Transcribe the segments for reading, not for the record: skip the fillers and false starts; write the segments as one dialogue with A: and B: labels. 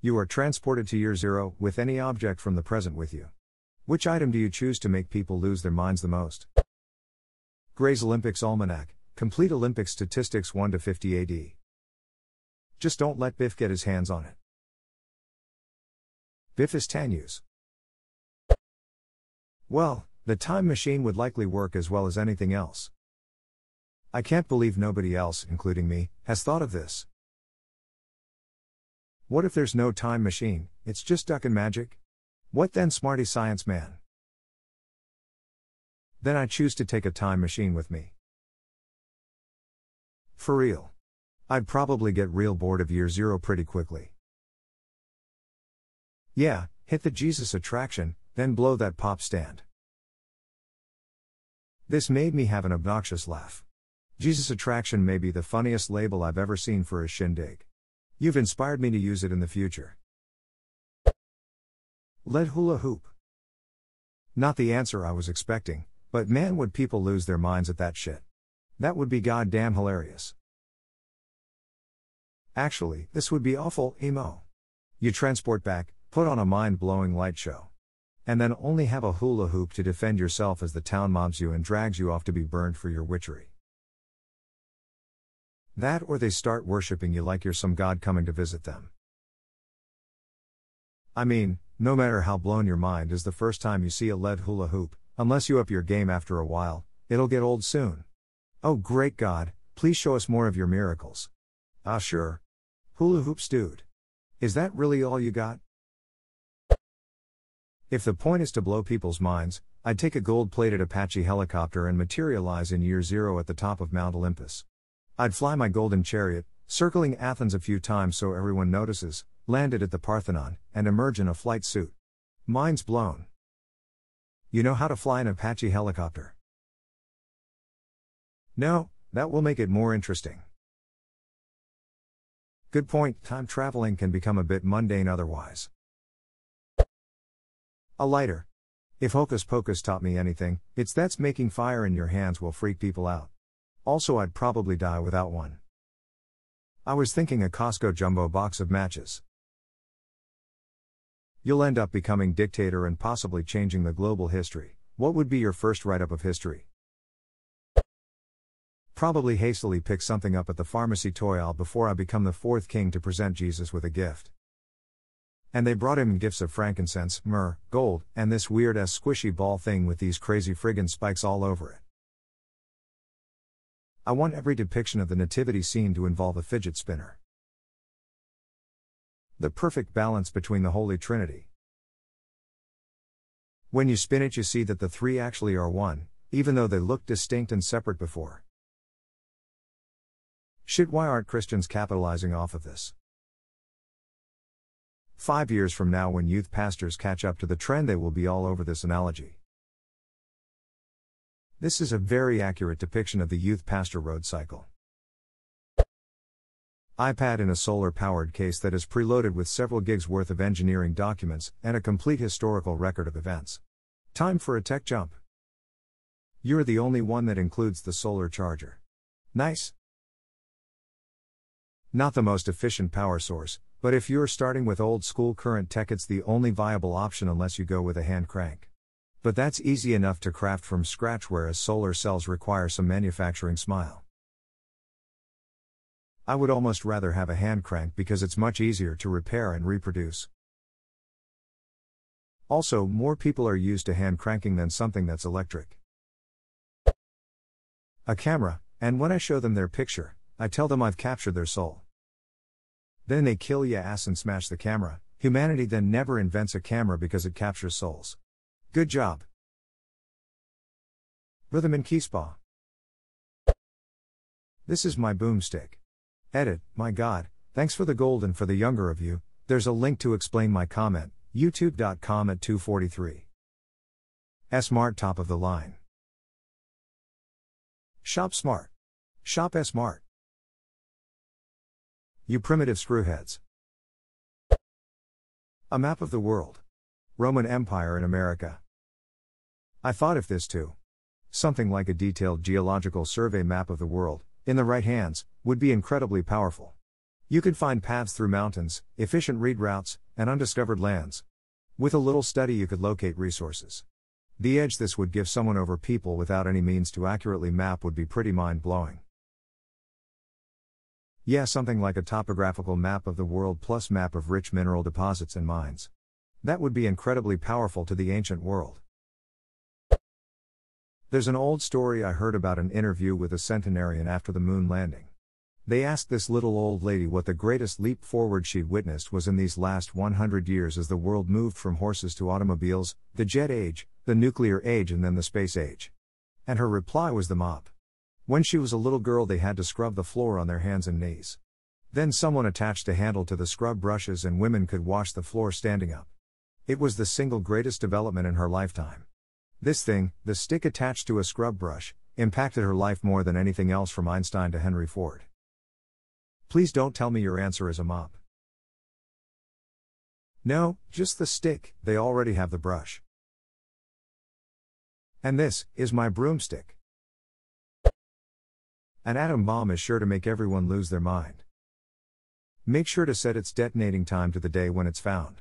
A: You are transported to year 0 with any object from the present with you. Which item do you choose to make people lose their minds the most? Gray's Olympics Almanac, complete Olympic statistics 1 to 50 AD. Just don't let Biff get his hands on it. Biff is Tanyus. Well, the time machine would likely work as well as anything else. I can't believe nobody else, including me, has thought of this. What if there's no time machine, it's just duck and magic? What then, smarty science man? Then I choose to take a time machine with me. For real. I'd probably get real bored of year 0 pretty quickly. Yeah, hit the Jesus attraction, then blow that pop stand. This made me have an obnoxious laugh. Jesus attraction may be the funniest label I've ever seen for a shindig. You've inspired me to use it in the future. Lead hula hoop. Not the answer I was expecting, but man, would people lose their minds at that shit. That would be goddamn hilarious. Actually, this would be awful emo. You transport back, put on a mind-blowing light show. And then only have a hula hoop to defend yourself as the town mobs you and drags you off to be burned for your witchery. That, or they start worshipping you like you're some god coming to visit them. I mean, no matter how blown your mind is the first time you see a lead hula hoop, unless you up your game after a while, it'll get old soon. Oh great God, please show us more of your miracles. Ah sure. Hula hoops dude. Is that really all you got? If the point is to blow people's minds, I'd take a gold-plated Apache helicopter and materialize in year 0 at the top of Mount Olympus. I'd fly my golden chariot, circling Athens a few times so everyone notices, land it at the Parthenon, and emerge in a flight suit. Minds blown. You know how to fly an Apache helicopter? No, that will make it more interesting. Good point, time traveling can become a bit mundane otherwise. A lighter. If Hocus Pocus taught me anything, it's that's making fire in your hands will freak people out. Also, I'd probably die without one. I was thinking a Costco jumbo box of matches. You'll end up becoming dictator and possibly changing the global history. What would be your first write-up of history? Probably hastily pick something up at the pharmacy toy aisle before I become the 4th king to present Jesus with a gift. And they brought him gifts of frankincense, myrrh, gold, and this weird-ass squishy ball thing with these crazy friggin' spikes all over it. I want every depiction of the nativity scene to involve a fidget spinner. The perfect balance between the Holy Trinity. When you spin it, you see that the three actually are one, even though they looked distinct and separate before. Shit, why aren't Christians capitalizing off of this? 5 years from now, when youth pastors catch up to the trend, they will be all over this analogy. This is a very accurate depiction of the youth pastor road cycle. iPad in a solar-powered case that is preloaded with several gigs worth of engineering documents and a complete historical record of events. Time for a tech jump. You're the only one that includes the solar charger. Nice. Not the most efficient power source, but if you're starting with old school current tech, it's the only viable option unless you go with a hand crank. But that's easy enough to craft from scratch, whereas solar cells require some manufacturing smile. I would almost rather have a hand crank because it's much easier to repair and reproduce. Also, more people are used to hand cranking than something that's electric. A camera, and when I show them their picture, I tell them I've captured their soul. Then they kill ya ass and smash the camera. Humanity then never invents a camera because it captures souls. Good job. Rhythm and Keyspaw. This is my boomstick. Edit, my god, thanks for the gold, and for the younger of you, there's a link to explain my comment, youtube.com at 2:43. S-Mart top of the line. Shop smart. Shop S-Mart. You primitive screwheads. A map of the world. Roman Empire in America. I thought if this too. Something like a detailed geological survey map of the world, in the right hands, would be incredibly powerful. You could find paths through mountains, efficient read routes, and undiscovered lands. With a little study you could locate resources. The edge this would give someone over people without any means to accurately map would be pretty mind-blowing. Yeah, something like a topographical map of the world plus map of rich mineral deposits and mines. That would be incredibly powerful to the ancient world. There's an old story I heard about an interview with a centenarian after the moon landing. They asked this little old lady what the greatest leap forward she'd witnessed was in these last 100 years as the world moved from horses to automobiles, the jet age, the nuclear age, and then the space age. And her reply was the mop. When she was a little girl, they had to scrub the floor on their hands and knees. Then someone attached a handle to the scrub brushes and women could wash the floor standing up. It was the single greatest development in her lifetime. This thing, the stick attached to a scrub brush, impacted her life more than anything else from Einstein to Henry Ford. Please don't tell me your answer is a mop. No, just the stick, they already have the brush. And this is my broomstick. An atom bomb is sure to make everyone lose their mind. Make sure to set its detonating time to the day when it's found.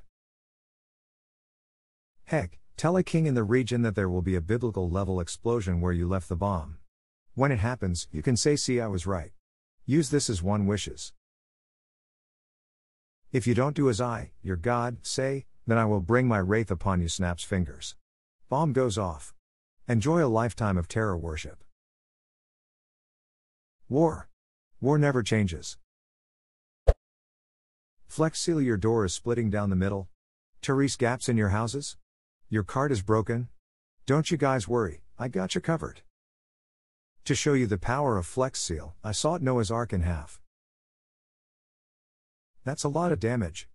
A: Heck, tell a king in the region that there will be a biblical level explosion where you left the bomb. When it happens, you can say, "See, I was right." Use this as one wishes. If you don't do as I, your God, say, then I will bring my wrath upon you. Snaps fingers. Bomb goes off. Enjoy a lifetime of terror worship. War. War never changes. Flex seal your door is splitting down the middle. Therese gaps in your houses? Your cart is broken? Don't you guys worry, I got you covered. To show you the power of Flex Seal, I sawed Noah's Ark in half. That's a lot of damage.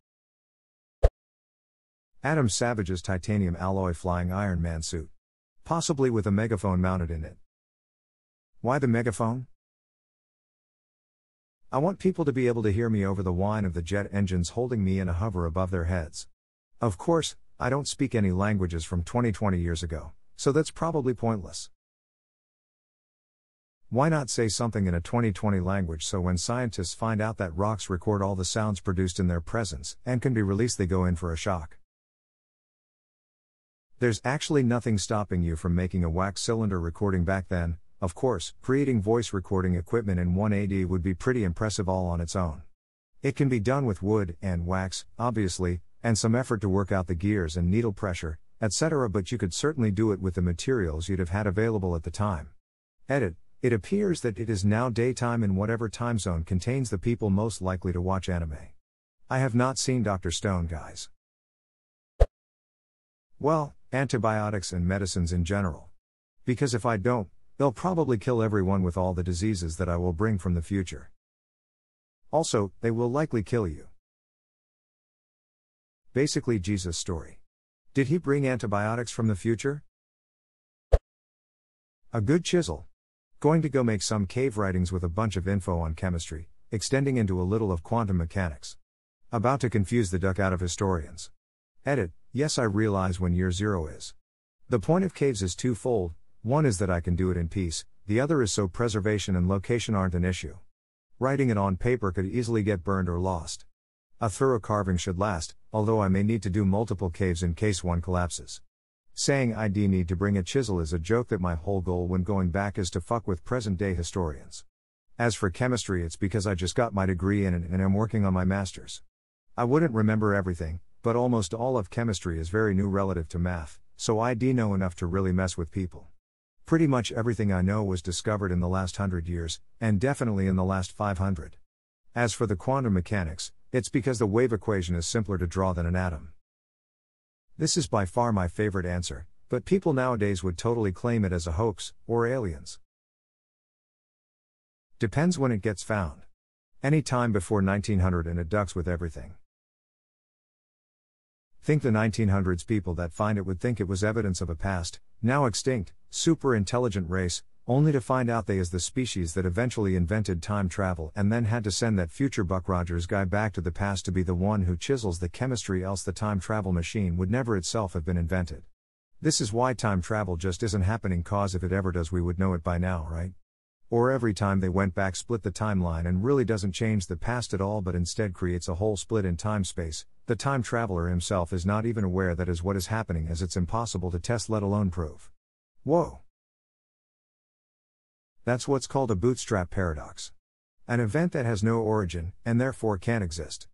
A: Adam Savage's titanium alloy flying Iron Man suit. Possibly with a megaphone mounted in it. Why the megaphone? I want people to be able to hear me over the whine of the jet engines holding me in a hover above their heads. Of course, I don't speak any languages from 20 years ago, so that's probably pointless. Why not say something in a 2020 language so when scientists find out that rocks record all the sounds produced in their presence and can be released, they go in for a shock? There's actually nothing stopping you from making a wax cylinder recording back then. Of course, creating voice recording equipment in 1 AD would be pretty impressive all on its own. It can be done with wood and wax, obviously, and some effort to work out the gears and needle pressure, etc., but you could certainly do it with the materials you'd have had available at the time. Edit. It appears that it is now daytime in whatever time zone contains the people most likely to watch anime. I have not seen Dr. Stone, guys. Well, antibiotics and medicines in general. Because if I don't, they'll probably kill everyone with all the diseases that I will bring from the future. Also, they will likely kill you. Basically Jesus' story. Did he bring antibiotics from the future? A good chisel. Going to go make some cave writings with a bunch of info on chemistry, extending into a little of quantum mechanics. About to confuse the duck out of historians. Edit. Yes, I realize when year zero is. The point of caves is twofold. One is that I can do it in peace, the other is so preservation and location aren't an issue. Writing it on paper could easily get burned or lost. A thorough carving should last, although I may need to do multiple caves in case one collapses. Saying I need to bring a chisel is a joke that my whole goal when going back is to fuck with present-day historians. As for chemistry, it's because I just got my degree in it and I'm working on my master's. I wouldn't remember everything, but almost all of chemistry is very new relative to math, so I know enough to really mess with people. Pretty much everything I know was discovered in the last 100 years, and definitely in the last 500. As for the quantum mechanics, it's because the wave equation is simpler to draw than an atom. This is by far my favorite answer, but people nowadays would totally claim it as a hoax, or aliens. Depends when it gets found. Any time before 1900 and it ducks with everything. Think the 1900s people that find it would think it was evidence of a past, now extinct, super intelligent race, only to find out they is the species that eventually invented time travel and then had to send that future Buck Rogers guy back to the past to be the one who chisels the chemistry, else the time travel machine would never itself have been invented. This is why time travel just isn't happening, cause if it ever does we would know it by now, right? Or every time they went back split the timeline and really doesn't change the past at all but instead creates a whole split in time-space. The time traveler himself is not even aware that is what is happening, as it's impossible to test let alone prove. Whoa! That's what's called a bootstrap paradox. An event that has no origin, and therefore can't exist.